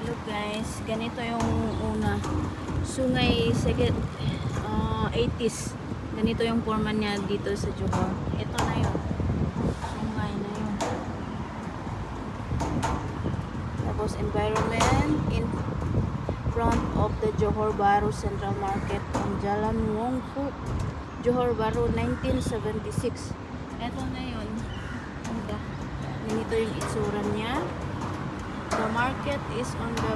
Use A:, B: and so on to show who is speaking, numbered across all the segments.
A: Look guys, ganito yung una. Sungay second 80s. Ganito yung forma niya dito sa Johor. Ito na yun. Sungay na yun. Tapos environment in front of the Johor Bahru Central Market on Jalan Wongfu, Johor Bahru 1976. Ito na yun. Ganito yung itsura niya. The market is on the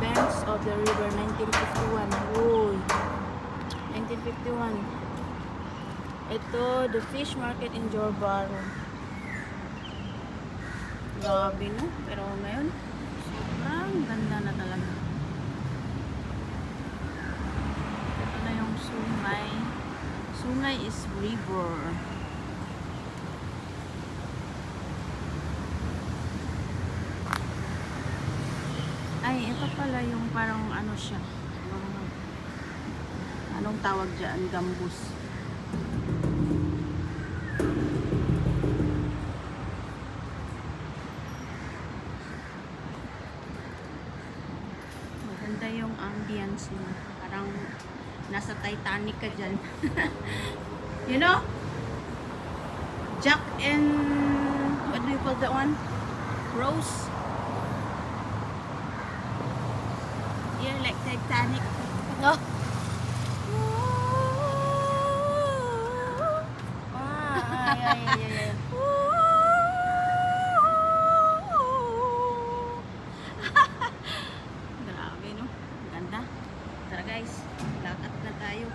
A: banks of the river 1951. Uy, 1951. Ito, the fish market in Johor Bahru. Grabe no? Pero ngayon, sobrang ganda na talaga. Ito na yung Sungay. Sungay is river. Ay, ito pala yung parang ano siya. Anong tawag dyan? Gambus. Maganda yung ambience mo. Parang nasa Titanic ka dyan. You know? Jack and what do you call that one? Rose. Yeah, like Titanic. No. Yeah. Grabe no. Ganda. Tara guys, lakad na tayo.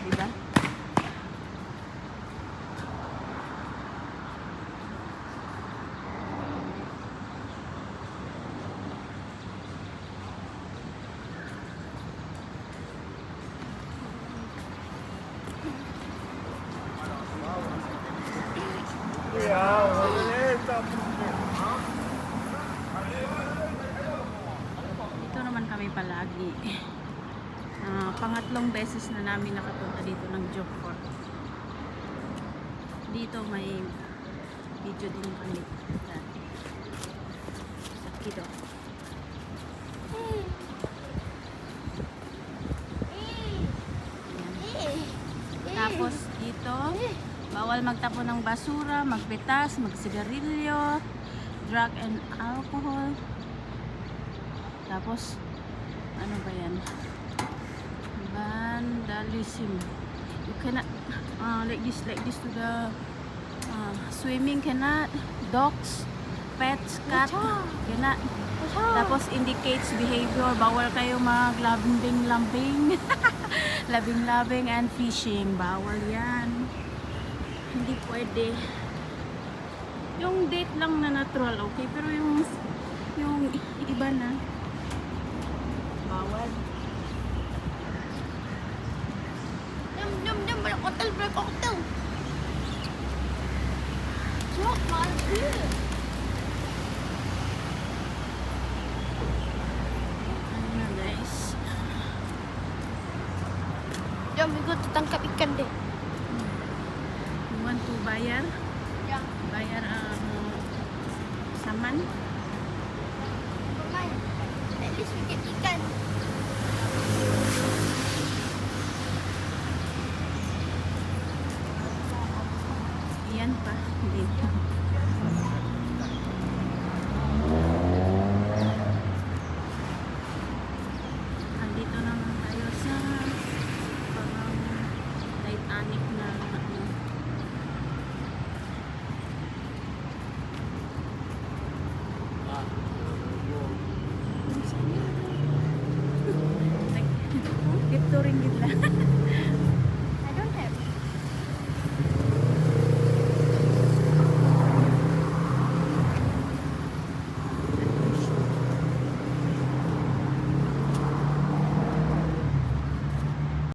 A: Diba? Dito naman kami palagi. Pangatlong beses na namin nakapunta dito ng Johor. Dito may video din kami dati. Sa Kido. Tapos dito bawal magtapon ng basura, magpitas, magsigarilyo, drug and alcohol. Tapos ano ba yan? Vandalism. You cannot like this to the swimming cannot, dogs, pets, cat cannot. Tapos indicates behavior, bawal kayo maglambing-lambing. Labing-labing and fishing, bawal yan. Hindi pwede. Yung date lang na natural, okay. Pero yung iba na, bawal. Yum, balak hotel. Yok, mahal dia. Ano na guys.
B: Jom, ikut tangkap ikan deh.
A: You want to bayar?
B: Ya.
A: Bayar saman?
B: Lumayan. At least we get ikan.
A: Yan pa. Dito. Andito naman tayo sa parang Titanic na ano. Dito rin gila.